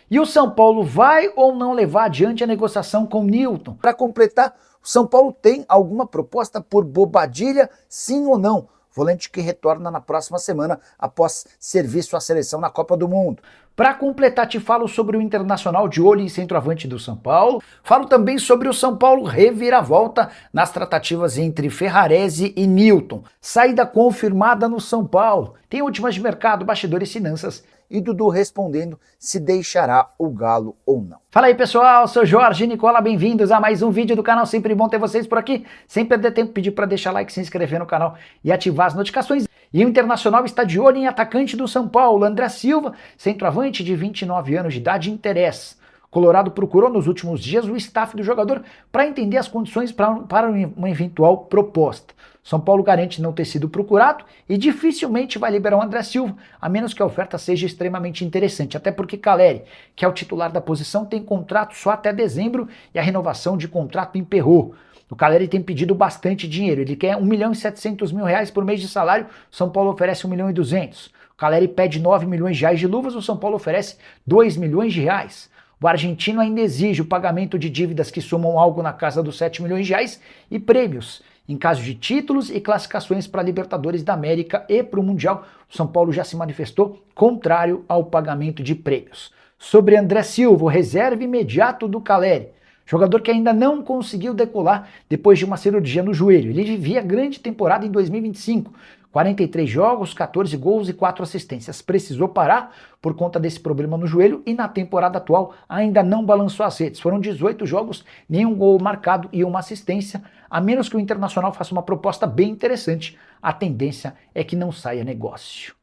E o São Paulo vai ou não levar adiante a negociação com o Newton? Para completar, o São Paulo tem alguma proposta por Bobadilla, sim ou não? Volante que retorna na próxima semana após serviço à seleção na Copa do Mundo. Para completar, te falo sobre o Internacional de olho em centroavante do São Paulo. Falo também sobre o São Paulo reviravolta nas tratativas entre Ferrarese e Newton. Saída confirmada no São Paulo. Tem últimas de mercado, bastidores e finanças. E Dudu respondendo se deixará o Galo ou não. Fala aí pessoal, sou Jorge Nicola, bem-vindos a mais um vídeo do canal, sempre bom ter vocês por aqui. Sem perder tempo, pedir para deixar like, se inscrever no canal e ativar as notificações. E o Internacional está de olho em atacante do São Paulo, André Silva, centroavante de 29 anos de idade, interessa. Colorado procurou nos últimos dias o staff do jogador para entender as condições para uma eventual proposta. São Paulo garante não ter sido procurado e dificilmente vai liberar o André Silva, a menos que a oferta seja extremamente interessante, até porque Caleri, que é o titular da posição, tem contrato só até dezembro e a renovação de contrato emperrou. O Caleri tem pedido bastante dinheiro, ele quer 1.700.000 reais por mês de salário, São Paulo oferece 1.200.000. O Caleri pede 9 milhões de reais de luvas, o São Paulo oferece 2 milhões de reais. O argentino ainda exige o pagamento de dívidas que somam algo na casa dos 7 milhões de reais e prêmios. Em caso de títulos e classificações para a Libertadores da América e para o Mundial, o São Paulo já se manifestou contrário ao pagamento de prêmios. Sobre André Silva, o reserva imediato do Caleri. Jogador que ainda não conseguiu decolar depois de uma cirurgia no joelho. Ele vivia grande temporada em 2025. 43 jogos, 14 gols e 4 assistências. Precisou parar por conta desse problema no joelho e na temporada atual ainda não balançou as redes. Foram 18 jogos, nenhum gol marcado e uma assistência. A menos que o Internacional faça uma proposta bem interessante, a tendência é que não saia negócio.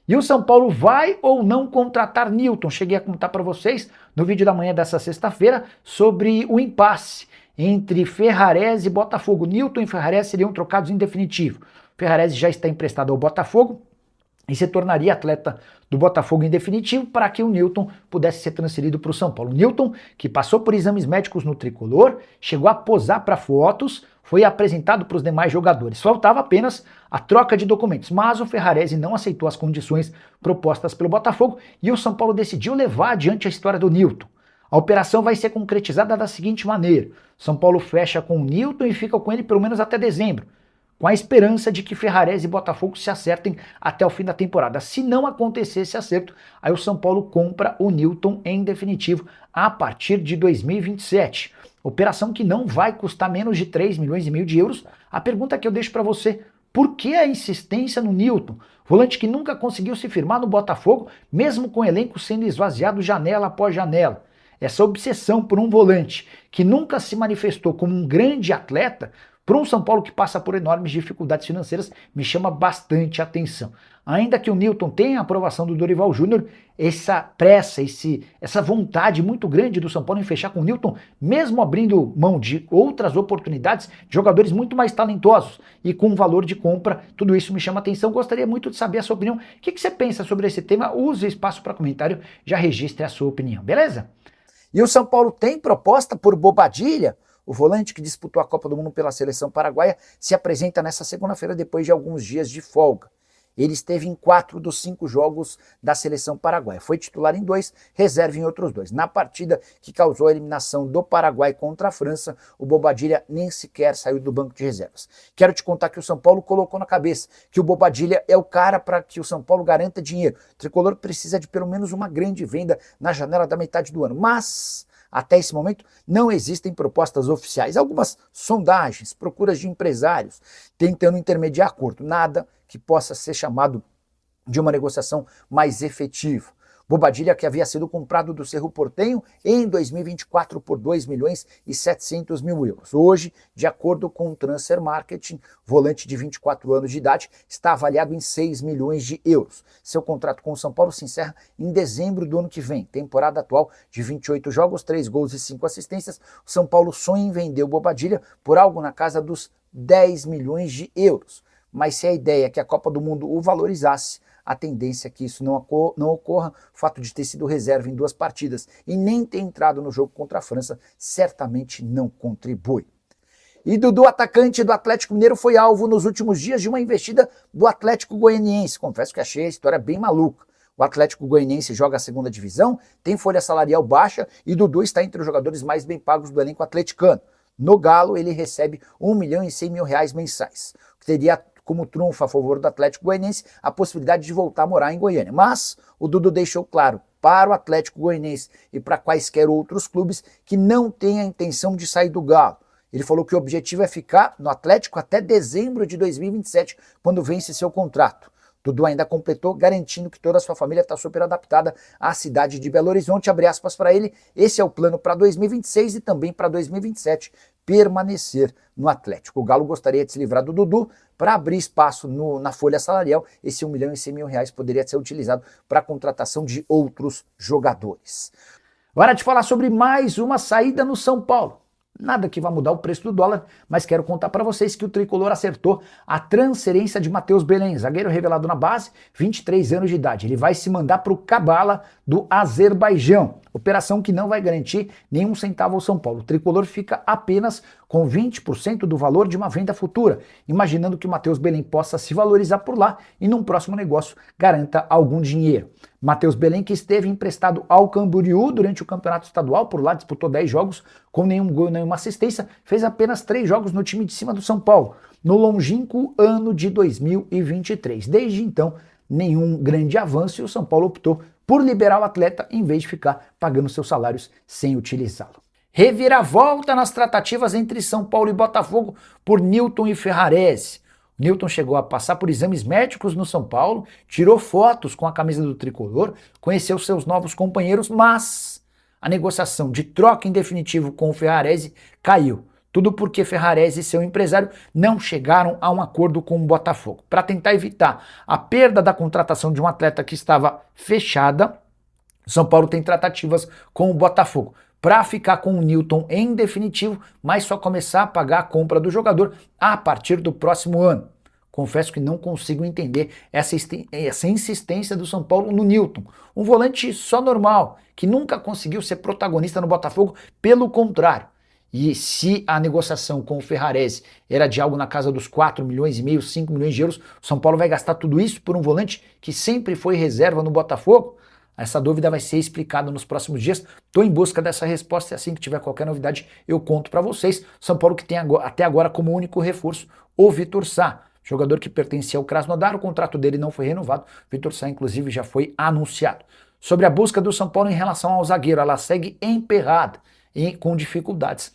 E o São Paulo vai ou não contratar Newton? Cheguei a contar para vocês no vídeo da manhã dessa sexta-feira sobre o impasse entre Ferrarese e Botafogo. Newton e Ferrarese seriam trocados em definitivo. Ferrarese já está emprestado ao Botafogo e se tornaria atleta do Botafogo em definitivo para que o Newton pudesse ser transferido para o São Paulo. Newton, que passou por exames médicos no tricolor, chegou a posar para fotos, foi apresentado para os demais jogadores. Faltava apenas a troca de documentos, mas o Ferrarese não aceitou as condições propostas pelo Botafogo e o São Paulo decidiu levar adiante a história do Newton. A operação vai ser concretizada da seguinte maneira: São Paulo fecha com o Newton e fica com ele pelo menos até dezembro, com a esperança de que Ferrarese e Botafogo se acertem até o fim da temporada. Se não acontecer esse acerto, aí o São Paulo compra o Newton em definitivo a partir de 2027. Operação que não vai custar menos de 3 milhões e meio de euros. A pergunta que eu deixo para você: por que a insistência no Newton? Volante que nunca conseguiu se firmar no Botafogo, mesmo com o elenco sendo esvaziado janela após janela. Essa obsessão por um volante que nunca se manifestou como um grande atleta, para um São Paulo que passa por enormes dificuldades financeiras, me chama bastante atenção. Ainda que o Newton tenha a aprovação do Dorival Júnior, essa pressa, essa vontade muito grande do São Paulo em fechar com o Newton, mesmo abrindo mão de outras oportunidades, de jogadores muito mais talentosos e com valor de compra, tudo isso me chama atenção. Gostaria muito de saber a sua opinião. O que você pensa sobre esse tema? Use o espaço para comentário, já registre a sua opinião, beleza? E o São Paulo tem proposta por Bobadilla? O volante que disputou a Copa do Mundo pela seleção paraguaia se apresenta nessa segunda-feira depois de alguns dias de folga. Ele esteve em 4 dos 5 jogos da seleção paraguaia. Foi titular em 2, reserva em outros 2. Na partida que causou a eliminação do Paraguai contra a França, o Bobadilla nem sequer saiu do banco de reservas. Quero te contar que o São Paulo colocou na cabeça que o Bobadilla é o cara para que o São Paulo garanta dinheiro. O tricolor precisa de pelo menos uma grande venda na janela da metade do ano. Mas até esse momento não existem propostas oficiais. Algumas sondagens, procuras de empresários tentando intermediar acordo. Nada que possa ser chamado de uma negociação mais efetiva. Bobadilla, que havia sido comprado do Cerro Porteño em 2024 por 2.700.000 euros. Hoje, de acordo com o Transfer Marketing, volante de 24 anos de idade está avaliado em 6 milhões de euros. Seu contrato com o São Paulo se encerra em dezembro do ano que vem. Temporada atual de 28 jogos, 3 gols e 5 assistências. O São Paulo sonha em vender o Bobadilla por algo na casa dos 10 milhões de euros. Mas se a ideia é que a Copa do Mundo o valorizasse, a tendência é que isso não ocorra. O fato de ter sido reserva em 2 partidas e nem ter entrado no jogo contra a França certamente não contribui. E Dudu, atacante do Atlético Mineiro, foi alvo nos últimos dias de uma investida do Atlético Goianiense. Confesso que achei a história bem maluca. O Atlético Goianiense joga a segunda divisão, tem folha salarial baixa e Dudu está entre os jogadores mais bem pagos do elenco atleticano. No Galo, ele recebe R$ 1.100.000 mensais, o que teria como trunfo a favor do Atlético Goianiense a possibilidade de voltar a morar em Goiânia. Mas o Dudu deixou claro para o Atlético Goianiense e para quaisquer outros clubes que não tem a intenção de sair do Galo. Ele falou que o objetivo é ficar no Atlético até dezembro de 2027, quando vence seu contrato. Dudu ainda completou, garantindo que toda a sua família está super adaptada à cidade de Belo Horizonte. Abre aspas para ele, esse é o plano para 2026 e também para 2027, permanecer no Atlético. O Galo gostaria de se livrar do Dudu para abrir espaço na folha salarial. Esse R$ 1.100.000 poderia ser utilizado para a contratação de outros jogadores. Hora de falar sobre mais uma saída no São Paulo. Nada que vá mudar o preço do dólar, mas quero contar para vocês que o Tricolor acertou a transferência de Matheus Belém, zagueiro revelado na base, 23 anos de idade. Ele vai se mandar para o Kabala do Azerbaijão, operação que não vai garantir nenhum centavo ao São Paulo. O Tricolor fica apenas com 20% do valor de uma venda futura, imaginando que o Matheus Belém possa se valorizar por lá e num próximo negócio garanta algum dinheiro. Matheus Belém, que esteve emprestado ao Camboriú durante o campeonato estadual, por lá disputou 10 jogos com nenhum gol, nenhuma assistência, fez apenas 3 jogos no time de cima do São Paulo, no longínquo ano de 2023. Desde então, nenhum grande avanço e o São Paulo optou por liberar o atleta em vez de ficar pagando seus salários sem utilizá-lo. Reviravolta nas tratativas entre São Paulo e Botafogo por Newton e Ferrarese. Newton chegou a passar por exames médicos no São Paulo, tirou fotos com a camisa do Tricolor, conheceu seus novos companheiros, mas a negociação de troca em definitivo com o Ferrarese caiu. Tudo porque Ferrarese e seu empresário não chegaram a um acordo com o Botafogo. Para tentar evitar a perda da contratação de um atleta que estava fechada, São Paulo tem tratativas com o Botafogo para ficar com o Newton em definitivo, mas só começar a pagar a compra do jogador a partir do próximo ano. Confesso que não consigo entender essa insistência do São Paulo no Newton, um volante só normal, que nunca conseguiu ser protagonista no Botafogo, pelo contrário. E se a negociação com o Ferrarese era de algo na casa dos 4,5 milhões, 5 milhões de euros, o São Paulo vai gastar tudo isso por um volante que sempre foi reserva no Botafogo? Essa dúvida vai ser explicada nos próximos dias. Estou em busca dessa resposta e assim que tiver qualquer novidade eu conto para vocês. São Paulo que tem até agora como único reforço o Vitor Sá, jogador que pertencia ao Krasnodar. O contrato dele não foi renovado. Vitor Sá, inclusive, já foi anunciado. Sobre a busca do São Paulo em relação ao zagueiro, ela segue emperrada e com dificuldades.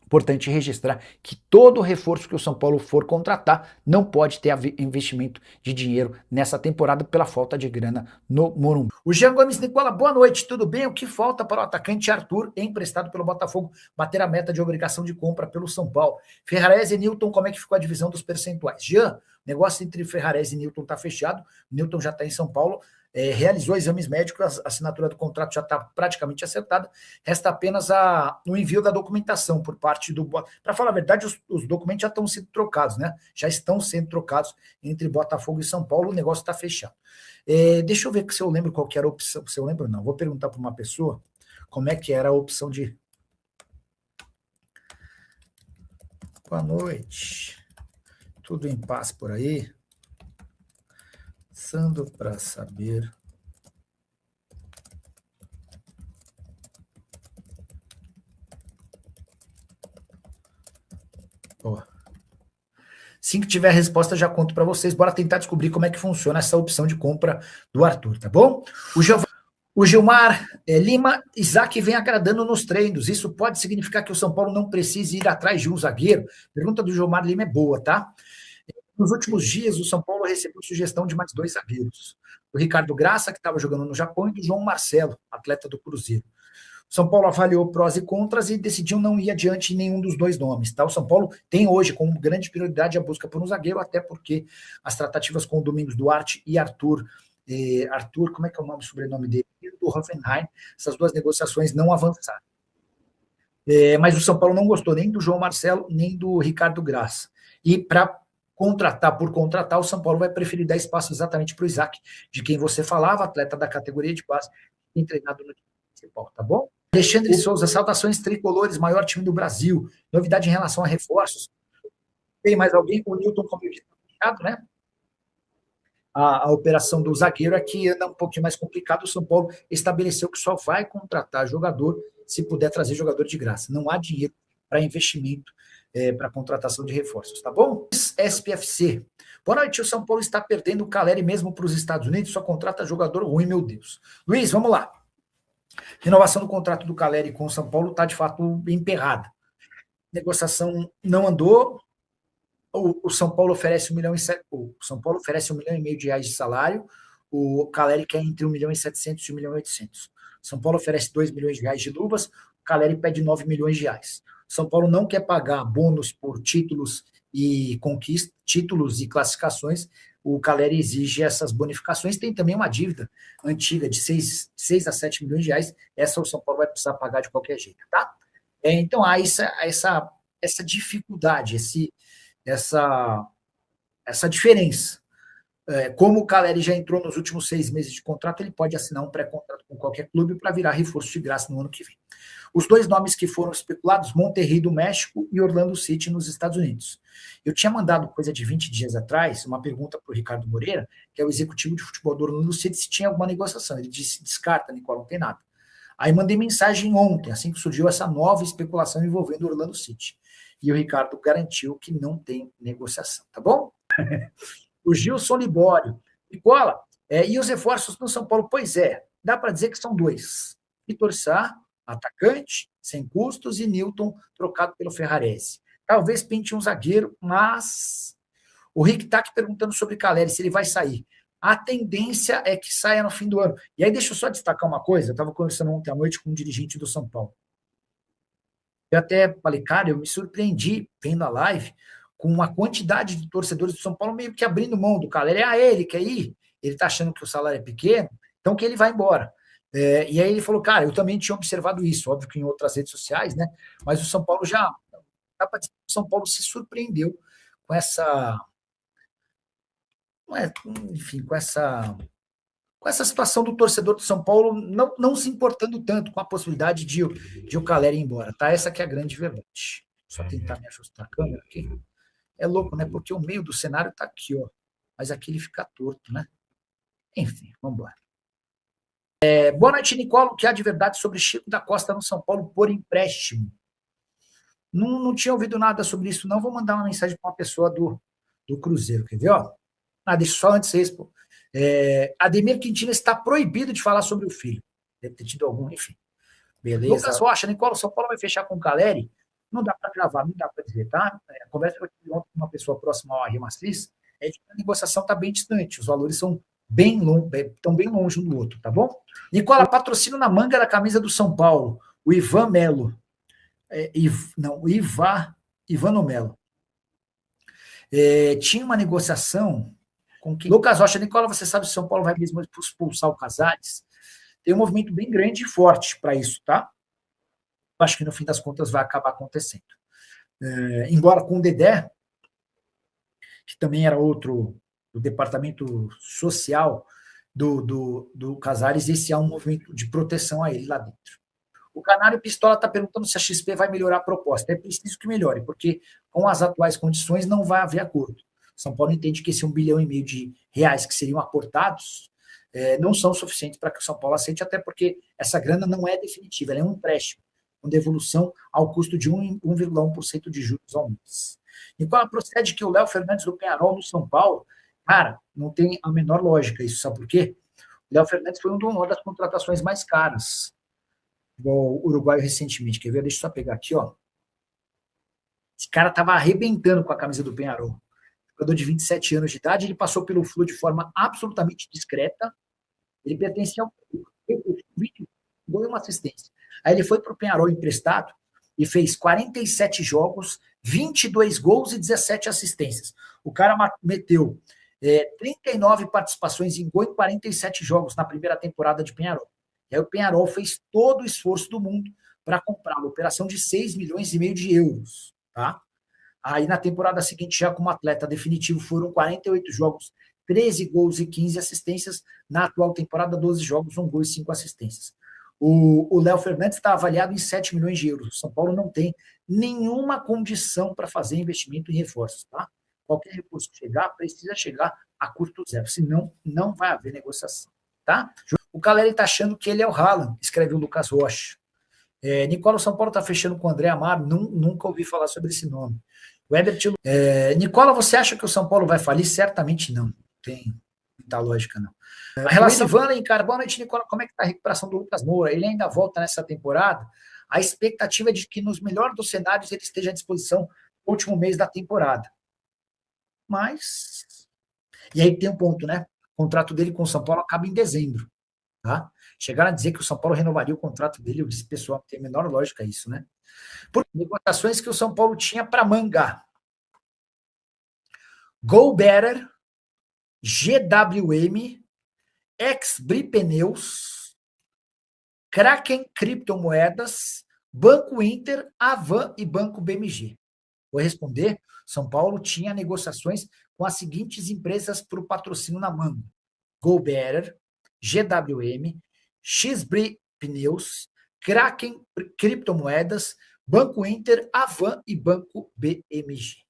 Importante registrar que todo reforço que o São Paulo for contratar não pode ter investimento de dinheiro nessa temporada pela falta de grana no Morumbi. O Jean Gomes Nicola, boa noite, tudo bem? O que falta para o atacante Arthur, emprestado pelo Botafogo, bater a meta de obrigação de compra pelo São Paulo? Ferrarese e Newton, como é que ficou a divisão dos percentuais? Jean, negócio entre Ferrarese e Newton está fechado, Newton já está em São Paulo, realizou exames médicos, a assinatura do contrato já está praticamente acertada, resta apenas o envio da documentação por parte do... Para falar a verdade, os documentos já estão sendo trocados, né? Já estão sendo trocados entre Botafogo e São Paulo, o negócio está fechado. Deixa eu ver se eu lembro qual que era a opção, se eu lembro não, vou perguntar para uma pessoa como é que era a opção de... Boa noite, tudo em paz por aí? Passando para saber. Assim que tiver a resposta, já conto para vocês. Bora tentar descobrir como é que funciona essa opção de compra do Arthur, tá bom? O Gilmar Lima, Isaac vem agradando nos treinos. Isso pode significar que o São Paulo não precise ir atrás de um zagueiro? Pergunta do Gilmar Lima é boa, tá? Nos últimos dias, o São Paulo recebeu sugestão de mais 2 zagueiros. Do Ricardo Graça, que estava jogando no Japão, e do João Marcelo, atleta do Cruzeiro. O São Paulo avaliou prós e contras e decidiu não ir adiante em nenhum dos 2 nomes. Tá? O São Paulo tem hoje como grande prioridade a busca por um zagueiro, até porque as tratativas com o Domingos Duarte e Arthur, como é que é o nome, sobrenome dele? Do Hoffenheim, essas 2 negociações não avançaram. Mas o São Paulo não gostou nem do João Marcelo, nem do Ricardo Graça. E para contratar por contratar, o São Paulo vai preferir dar espaço exatamente para o Isaac, de quem você falava, atleta da categoria de base, tem treinado no time principal, tá bom? Alexandre Souza, saudações tricolores, maior time do Brasil. Novidade em relação a reforços? Tem mais alguém com o Newton como fechado, né? a operação do zagueiro aqui anda um pouquinho mais complicado. O São Paulo estabeleceu que só vai contratar jogador se puder trazer jogador de graça. Não há dinheiro para investimento, para contratação de reforços, tá bom? SPFC. Boa noite, o São Paulo está perdendo o Caleri mesmo para os Estados Unidos, só contrata jogador ruim, meu Deus. Luiz, vamos lá. Renovação do contrato do Caleri com o São Paulo está, de fato, emperrada. Negociação não andou, o São Paulo oferece o São Paulo oferece 1,5 milhão de reais de salário, o Caleri quer entre 1,7 milhão e 1,8 milhão. São Paulo oferece 2 milhões de reais de luvas, o Caleri pede 9 milhões de reais. São Paulo não quer pagar bônus por títulos e conquistas, títulos e classificações, o Caleri exige essas bonificações, tem também uma dívida antiga de 6 a 7 milhões de reais, essa o São Paulo vai precisar pagar de qualquer jeito, tá? Então há essa dificuldade, essa diferença. Como o Caleri já entrou nos últimos 6 meses de contrato, ele pode assinar um pré-contrato com qualquer clube para virar reforço de graça no ano que vem. Os 2 nomes que foram especulados, Monterrey do México e Orlando City nos Estados Unidos. Eu tinha mandado, coisa de 20 dias atrás, uma pergunta para o Ricardo Moreira, que é o executivo de futebol do Orlando City, se tinha alguma negociação. Ele disse, descarta, Nicola, não tem nada. Aí mandei mensagem ontem, assim que surgiu essa nova especulação envolvendo o Orlando City. E o Ricardo garantiu que não tem negociação, tá bom? O Gilson Libório. Nicola, e os reforços no São Paulo? Pois é, dá para dizer que são 2. Vitor Sá, atacante, sem custos, e Newton, trocado pelo Ferrarese. Talvez pinte um zagueiro, mas o Rick tá aqui perguntando sobre Caleri, se ele vai sair. A tendência é que saia no fim do ano. E aí deixa eu só destacar uma coisa, eu estava conversando ontem à noite com um dirigente do São Paulo. Eu até falei, cara, eu me surpreendi vendo a live com uma quantidade de torcedores do São Paulo meio que abrindo mão do Caleri. Ele quer ir, ele está achando que o salário é pequeno, então que ele vai embora. E aí ele falou, cara, eu também tinha observado isso, óbvio que em outras redes sociais, né? Mas o São Paulo já, dá para dizer que o São Paulo se surpreendeu com essa, enfim, com essa situação do torcedor do São Paulo não se importando tanto com a possibilidade de o Caleri ir embora, tá? Essa que é a grande verdade. Só tentar me ajustar a câmera aqui. É louco, né? Porque o meio do cenário tá aqui, ó. Mas aqui ele fica torto, né? Enfim, vamos embora. Boa noite, Nicola. O que há de verdade sobre Chico da Costa no São Paulo por empréstimo? Não tinha ouvido nada sobre isso, não. Vou mandar uma mensagem para uma pessoa do Cruzeiro, quer ver? Ó? Deixa só antes vocês, pô. Ademir Quintino está proibido de falar sobre o filho. Deve ter tido algum, enfim. Beleza. Lucas Rocha, Nicola, o São Paulo vai fechar com o Caleri? Não dá para gravar, não dá para dizer, tá? A conversa que eu tive ontem com uma pessoa próxima ao Matriz é que a negociação está bem distante, os valores são estão bem longe um do outro, tá bom? Nicola, patrocínio na manga da camisa do São Paulo, o Ivan Melo. O Ivano Melo. Tinha uma negociação com quem? Lucas Rocha, Nicola, você sabe se o São Paulo vai mesmo expulsar o Casares? Tem um movimento bem grande e forte para isso, tá? Acho que no fim das contas vai acabar acontecendo. Embora com o Dedé, que também era outro do departamento social do Casares, esse é um movimento de proteção a ele lá dentro. O Canário Pistola está perguntando se a XP vai melhorar a proposta. É preciso que melhore, porque com as atuais condições não vai haver acordo. São Paulo entende que esse 1,5 bilhão de reais que seriam aportados não são suficientes para que o São Paulo aceite, até porque essa grana não é definitiva, ela é um empréstimo, com devolução ao custo de 1,1% de juros ao mês. Nicola, procede que o Léo Fernandes do Peñarol no São Paulo, cara, não tem a menor lógica isso, sabe por quê? O Léo Fernandes foi uma das contratações mais caras do Uruguai recentemente, quer ver? Deixa eu só pegar aqui, ó. Esse cara estava arrebentando com a camisa do Peñarol. Jogador de 27 anos de idade, ele passou pelo Flu de forma absolutamente discreta, ele pertencia ao 20 gol e uma assistência. Aí ele foi para o Peñarol emprestado e fez 47 jogos, 22 gols e 17 assistências. O cara meteu 39 participações em gol em 47 jogos na primeira temporada de Peñarol. E aí o Peñarol fez todo o esforço do mundo para comprar uma operação de 6,5 milhões de euros. Tá? Aí na temporada seguinte, já como atleta definitivo, foram 48 jogos, 13 gols e 15 assistências. Na atual temporada, 12 jogos, 1 gol e 5 assistências. O Léo Fernandes está avaliado em 7 milhões de euros. O São Paulo não tem nenhuma condição para fazer investimento em reforços. Tá? Qualquer recurso que chegar, precisa chegar a custo zero, senão não vai haver negociação, tá? O Caleri está achando que ele é o Haaland, escreve o Lucas Rocha. Nicola, o São Paulo está fechando com o André Amaro, nunca ouvi falar sobre esse nome. O Herbert, Nicola, você acha que o São Paulo vai falir? Certamente não, tem muita lógica não. A relação Vanlen, cara, boa noite, Nicola, como é que está a recuperação do Lucas Moura? Ele ainda volta nessa temporada? A expectativa é de que nos melhores dos cenários ele esteja à disposição no último mês da temporada. Mas... E aí tem um ponto, né? O contrato dele com o São Paulo acaba em dezembro. Tá? Chegaram a dizer que o São Paulo renovaria o contrato dele. Eu disse, pessoal, não tem a menor lógica isso, né? Por negociações que o São Paulo tinha para Manga. Go Better, GWM, Ex-Bri Pneus, Kraken Criptomoedas, Banco Inter, Avan e Banco BMG. Vou responder. São Paulo tinha negociações com as seguintes empresas para o patrocínio na Manga. Go Better, GWM, X-Bri Pneus, Kraken Criptomoedas, Banco Inter, Avan e Banco BMG.